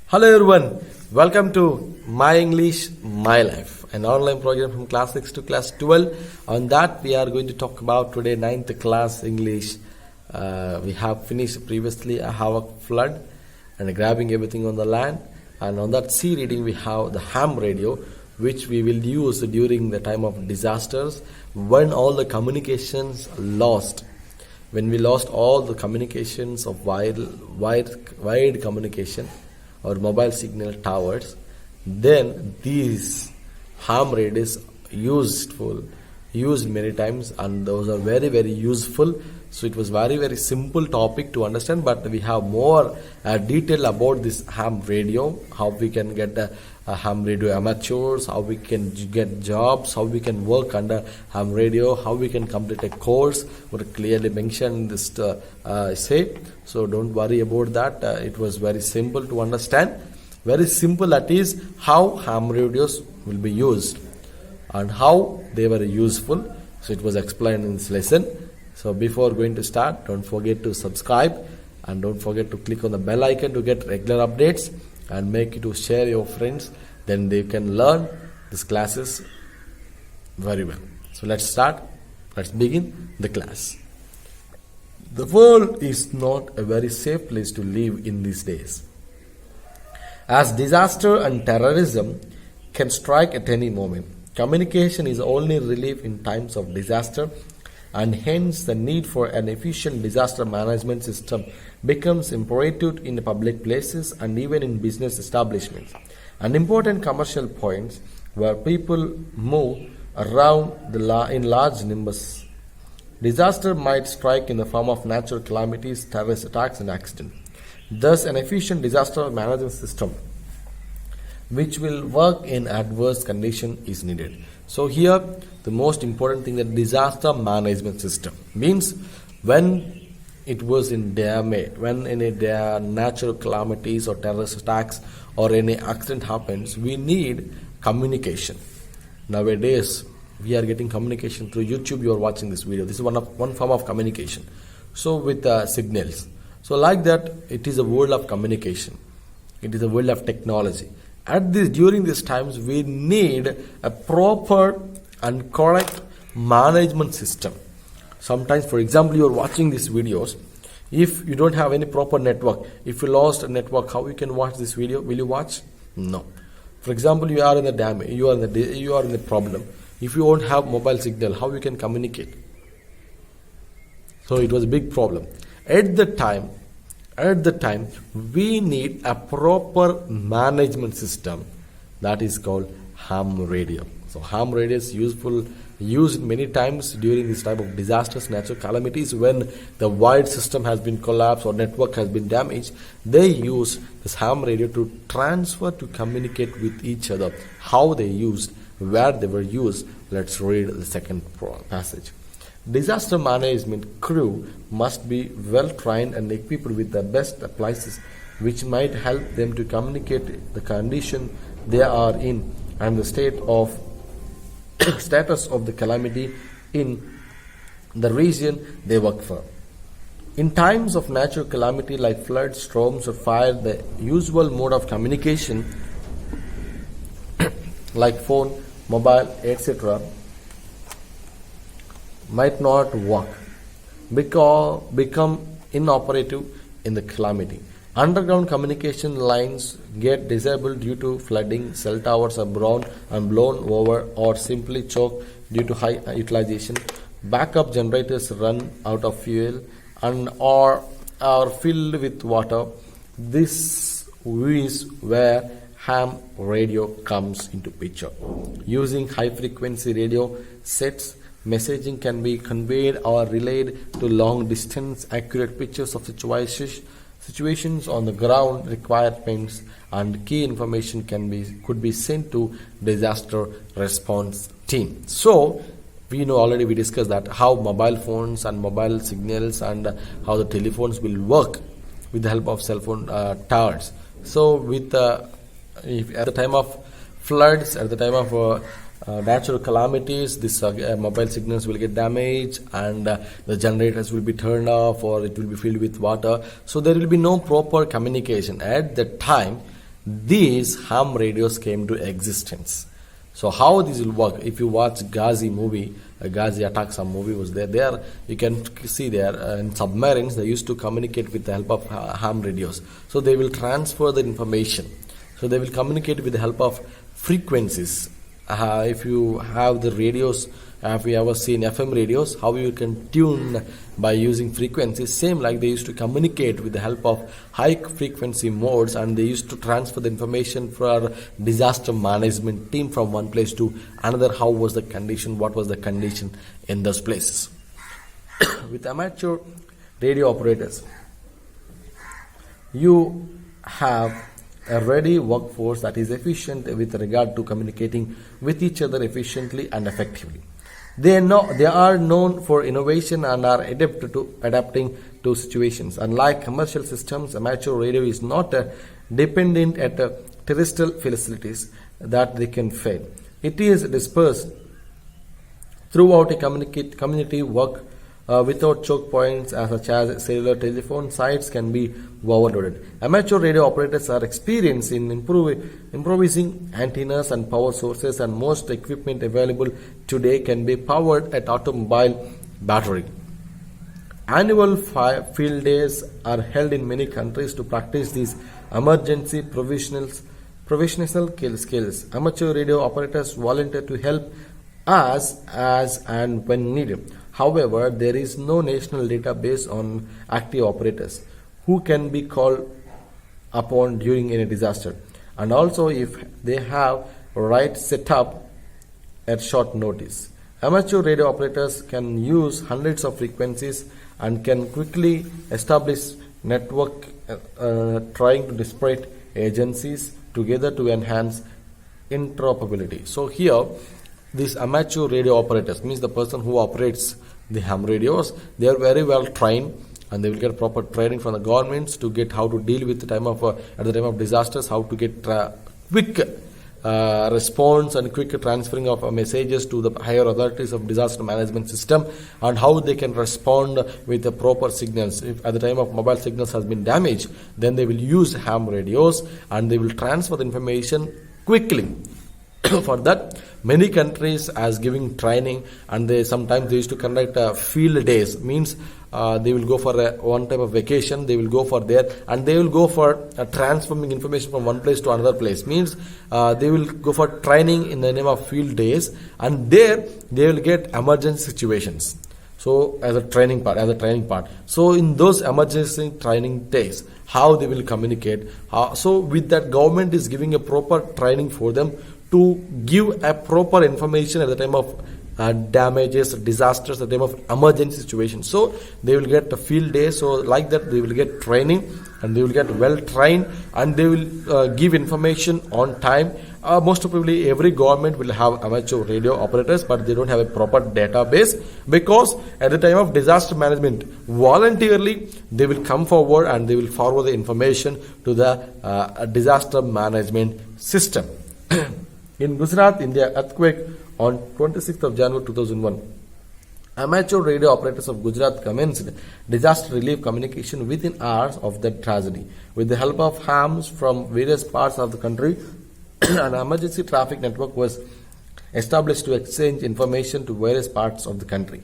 Hello everyone, welcome to My English, My Life, an online program from class 6 to class 12. On that we are going to talk about today 9th class English. We have finished previously a havoc flood and grabbing everything on the land, and on that sea reading we have the ham radio, which we will use during the time of disasters when all the communications lost. When we lost all the communications of wide communication or mobile signal towers, then these ham radios used many times, and those are very useful. So it was very simple topic to understand, but we have more detail about this ham radio, how we can get a ham radio amateurs, how we can get jobs, how we can work under ham radio, how we can complete a course. Would clearly mention this say. So don't worry about that. It was very simple to understand. Very simple, that is how ham radios will be used and how they were useful. So it was explained in this lesson. So before going to start, don't forget to subscribe and don't forget to click on the bell icon to get regular updates, and make it to share your friends. Then they can learn these classes very well. So let's start. Let's begin the class. The world is not a very safe place to live in these days, as disaster and terrorism can strike at any moment. Communication is only relief in times of disaster, and hence the need for an efficient disaster management system becomes imperative in public places and even in business establishments and important commercial points where people move around in large numbers. Disaster might strike in the form of natural calamities, terrorist attacks, and accidents. Thus, an efficient disaster management system which will work in adverse condition is needed. So here the most important thing, that disaster management system means when it was in damage, when any natural calamities or terrorist attacks or any accident happens, we need communication. Nowadays we are getting communication through YouTube. You are watching this video. This is one form of communication. So with signals. So like that, it is a world of communication. It is a world of technology. During these times, we need a proper and correct management system. Sometimes, for example, you are watching these videos. If you don't have any proper network, if you lost a network, how you can watch this video? Will you watch? No. For example, you are in the damage, you are in the problem. If you won't have mobile signal, how you can communicate? So it was a big problem. At the time, we need a proper management system, that is called ham radio. So ham radio is used many times during this type of disasters, natural calamities, when the wide system has been collapsed or network has been damaged. They use this ham radio to communicate with each other. How they used, where they were used. Let's read the second passage. Disaster management crew must be well trained and equipped with the best appliances which might help them to communicate the condition they are in and the status of the calamity in the region they work for. In times of natural calamity like floods, storms, or fire, the usual mode of communication like phone, mobile, etc. might not work, become inoperative in the calamity. Underground communication lines get disabled due to flooding, cell towers are blown over or simply choke due to high utilization. Backup generators run out of fuel and or are filled with water. This is where ham radio comes into picture. Using high frequency radio sets, messaging can be conveyed or relayed to long distance. Accurate pictures of situations on the ground, requirements, and key information could be sent to disaster response team. So we discussed that how mobile phones and mobile signals and how the telephones will work with the help of cell phone towers. So with at the time of floods, at the time of natural calamities, this mobile signals will get damaged and the generators will be turned off or it will be filled with water. So there will be no proper communication. At that time, these ham radios came to existence. So how this will work? If you watch Ghazi movie, Ghazi attack, some movie was there. There you can see there in submarines they used to communicate with the help of ham radios. So they will transfer the information. So they will communicate with the help of frequencies. If you have the radios, have you ever seen FM radios, how you can tune by using frequencies, same like they used to communicate with the help of high frequency modes, and they used to transfer the information for disaster management team from one place to another. How was the condition, what was the condition in those places. With amateur radio operators, you have a ready workforce that is efficient with regard to communicating with each other efficiently and effectively. They are known for innovation and are adapting to situations. Unlike commercial systems, amateur radio is not dependent at terrestrial facilities that they can fail. It is dispersed throughout a community work without choke points such as cellular telephone sites can be overloaded. Amateur radio operators are experienced in improvising antennas and power sources, and most equipment available today can be powered at automobile battery. Annual field days are held in many countries to practice these emergency provisional skills. Amateur radio operators volunteer to help us as and when needed. However, there is no national database on active operators who can be called upon during any disaster, and also if they have right setup at short notice. Amateur radio operators can use hundreds of frequencies and can quickly establish network trying to disparate agencies together to enhance interoperability. So here, these amateur radio operators means the person who operates the ham radios, they are very well trained, and they will get proper training from the governments to get how to deal with the time of at the time of disasters, how to get quick response and quick transferring of messages to the higher authorities of disaster management system, and how they can respond with the proper signals. If at the time of mobile signals has been damaged, then they will use ham radios and they will transfer the information quickly. For that, many countries as giving training, and they sometimes they used to conduct field days, means they will go for one type of vacation, they will go for there, and they will go for transforming information from one place to another place, means they will go for training in the name of field days, and there they will get emergency situations. So as a training part. So in those emergency training days, how they will communicate. So with that, government is giving a proper training for them to give a proper information at the time of damages, disasters, at the time of emergency situations. So they will get a field day. So like that, they will get training, and they will get well trained, and they will give information on time. Most probably every government will have amateur radio operators, but they don't have a proper database, because at the time of disaster management, voluntarily they will come forward and they will forward the information to the disaster management system. In Gujarat, in the earthquake on 26th of January 2001, amateur radio operators of Gujarat commenced disaster relief communication within hours of the tragedy. With the help of hams from various parts of the country, an emergency traffic network was established to exchange information to various parts of the country.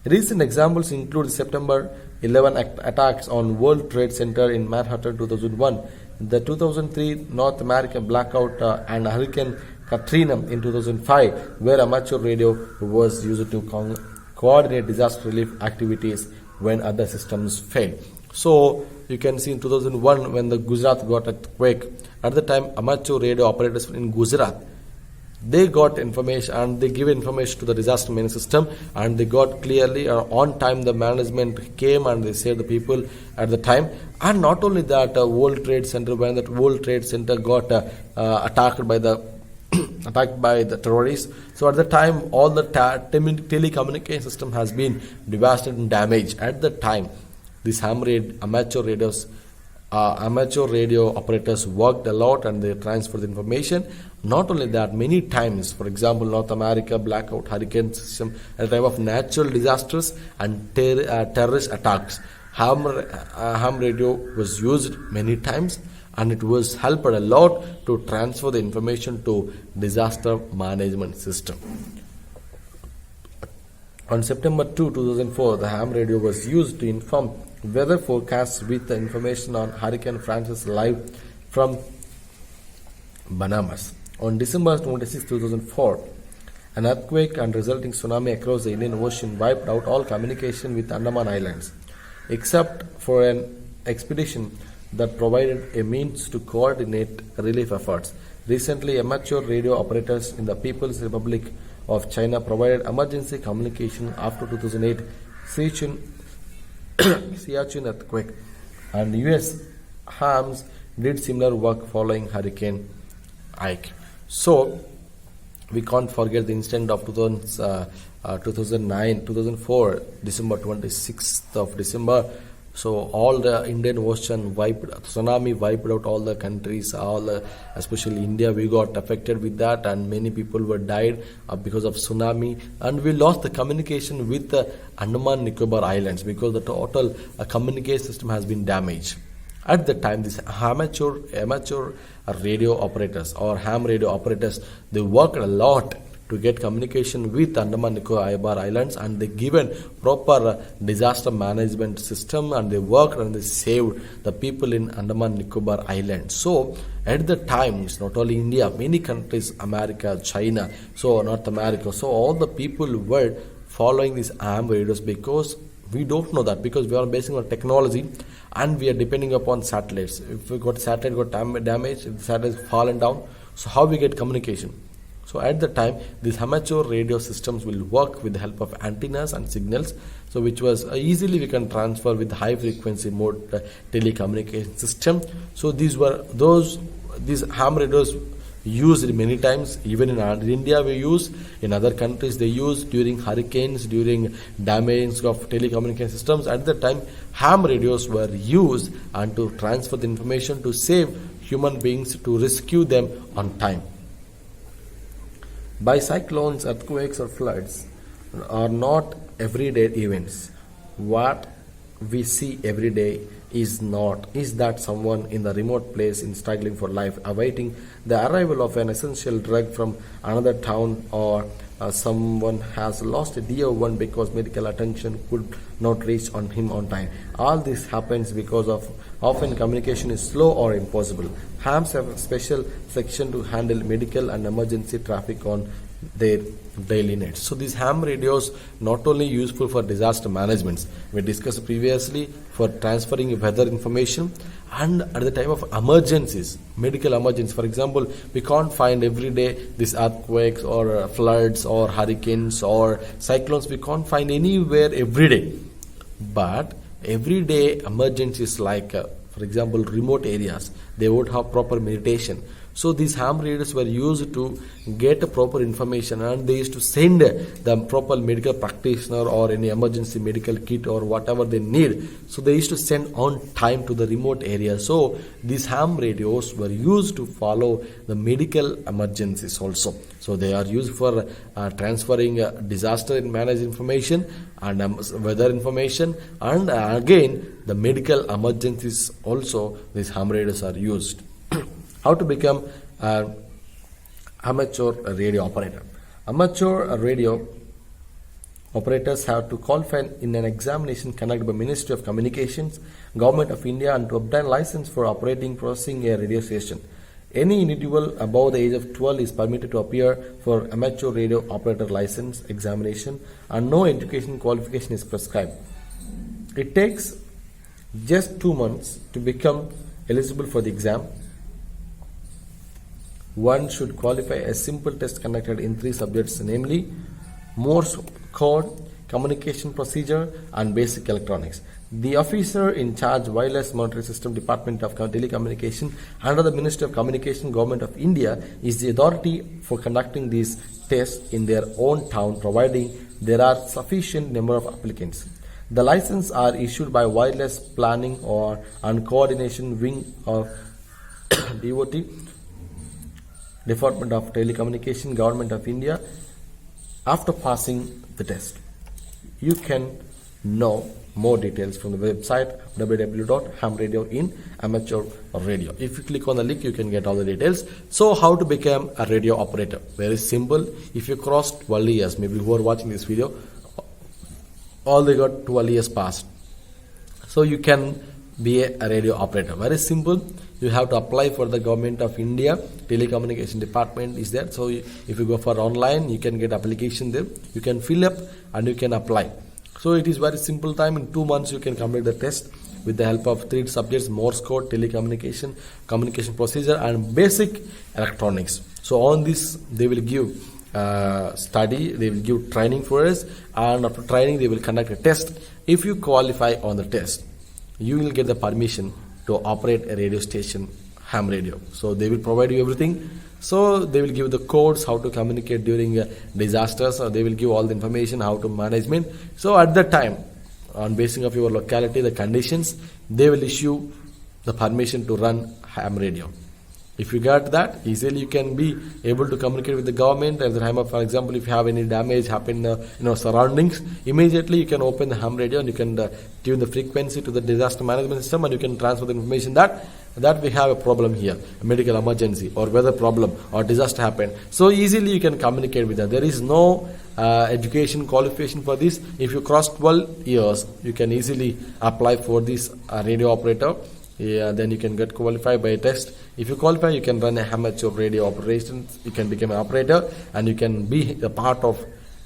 Recent examples include September 11 attacks on World Trade Center in Manhattan 2001, the 2003 North American blackout and Hurricane Katrina in 2005, where amateur radio was used to coordinate disaster relief activities when other systems failed. So you can see in 2001 when the Gujarat got an earthquake, at the time amateur radio operators in Gujarat, they got information and they give information to the disaster management system, and they got clearly on time. The management came and they saved the people at the time. And not only that, World Trade Center, when that World Trade Center got attacked by the terrorists, so at the time all the telecommunication system has been devastated and damaged. At the time, these amateur radio operators worked a lot, and they transferred the information. Not only that, many times, for example, North America blackout, hurricane system, at the time of natural disasters and terrorist attacks, ham radio was used many times, and it was helped a lot to transfer the information to disaster management system. On September 2, 2004, the ham radio was used to inform weather forecasts with the information on Hurricane Francis live from Bahamas. On December 26, 2004, an earthquake and resulting tsunami across the Indian Ocean wiped out all communication with Andaman Islands, except for an expedition that provided a means to coordinate relief efforts. Recently, amateur radio operators in the People's Republic of China provided emergency communication after 2008 Siachen earthquake, and US hams did similar work following Hurricane Ike. So, we can't forget the incident of 2004, December 26th of December. So all the Indian Ocean tsunami wiped out all the countries, especially India. We got affected with that, and many people were died because of tsunami, and we lost the communication with the Andaman Nicobar Islands because the total communication system has been damaged. At the time, these amateur radio operators or ham radio operators, they worked a lot to get communication with Andaman Nicobar Islands, and they given proper disaster management system, and they worked and they saved the people in Andaman Nicobar Islands. So at the time, it's not only India, many countries, America, China, so North America, so all the people were following these ham radios because we don't know that, because we are basing on technology and we are depending upon satellites. If we got satellite got damaged, if the satellite is fallen down, so how we get communication? So at the time, these amateur radio systems will work with the help of antennas and signals, so which was easily we can transfer with high frequency mode telecommunication system. So these ham radios used many times, even in India we use, in other countries they use during hurricanes, during damage of telecommunication systems. At the time, ham radios were used and to transfer the information to save human beings, to rescue them on time. By cyclones, earthquakes or floods are not everyday events. What we see every day is that someone in the remote place in struggling for life, awaiting the arrival of an essential drug from another town, or someone has lost a dear one because medical attention could not reach on him on time. All this happens because of often communication is slow or impossible. Hams have a special section to handle medical and emergency traffic on their daily needs. So these ham radios not only useful for disaster management, we discussed previously, for transferring weather information, and at the time of emergencies, medical emergencies. For example, we can't find every day these earthquakes or floods or hurricanes or cyclones. We can't find anywhere every day. But everyday emergencies like, for example, remote areas, they would have proper meditation. So these ham radios were used to get proper information, and they used to send the proper medical practitioner or any emergency medical kit or whatever they need. So they used to send on time to the remote area. So these ham radios were used to follow the medical emergencies also. So they are used for transferring disaster managed information and weather information, and again the medical emergencies also these ham radios are used. How to become an amateur radio operator? Amateur radio operators have to qualify in an examination conducted by Ministry of Communications, Government of India, and to obtain license for processing a radio station. Any individual above the age of 12 is permitted to appear for amateur radio operator license examination, and no education qualification is prescribed. It takes just 2 months to become eligible for the exam. One should qualify a simple test conducted in 3 subjects, namely Morse code, communication procedure, and basic electronics. The officer in charge, Wireless Monitoring System, Department of Telecommunication, under the Ministry of Communication, Government of India, is the authority for conducting these tests in their own town, providing there are sufficient number of applicants. The licenses are issued by Wireless Planning and Coordination Wing of DOT, Department of Telecommunication, Government of India. After passing the test, you can know more details from the website www.hamradio in amateur radio. If you click on the link, you can get all the details. So how to become a radio operator? Very simple. If you cross 12 years, maybe who are watching this video, all they got 12 years past. So you can be a radio operator. Very simple. You have to apply for the Government of India Telecommunication Department is there. So if you go for online, you can get application there. You can fill up and you can apply. So it is very simple time. In 2 months you can complete the test with the help of 3 subjects: Morse code, telecommunication, communication procedure, and basic electronics. So on this they will give study, they will give training for us, and after training they will conduct a test. If you qualify on the test, you will get the permission to operate a radio station, ham radio. So they will provide you everything. So they will give the codes, how to communicate during disasters, or they will give all the information, how to management. So at that time, on basing of your locality, the conditions, they will issue the permission to run ham radio. If you got that, easily you can be able to communicate with the government at the time of, for example, if you have any damage happen in your surroundings, immediately you can open the ham radio and you can tune the frequency to the disaster management system, and you can transfer the information that we have a problem here, a medical emergency or weather problem or disaster happened. So easily you can communicate with them. There is no education qualification for this. If you cross 12 years, you can easily apply for this radio operator. Yeah, then you can get qualified by a test. If you qualify, you can run a amateur radio operations. You can become an operator, and you can be a part of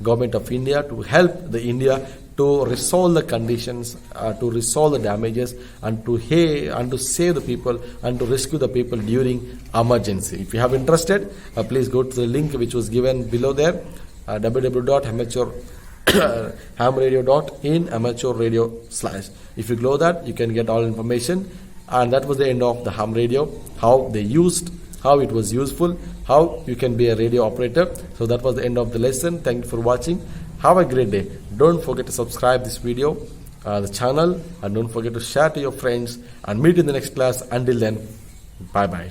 Government of India to help the India to resolve the conditions, to resolve the damages, and to save the people and to rescue the people during emergency. If you have interested, please go to the link which was given below there, www.hamradio.in amateur radio /. If you go that, you can get all information. And that was the end of the ham radio, how it was useful, how you can be a radio operator. So that was the end of the lesson. Thank you for watching. Have a great day. Don't forget to subscribe this video, the channel, and don't forget to share to your friends, and meet in the next class. Until then, bye bye.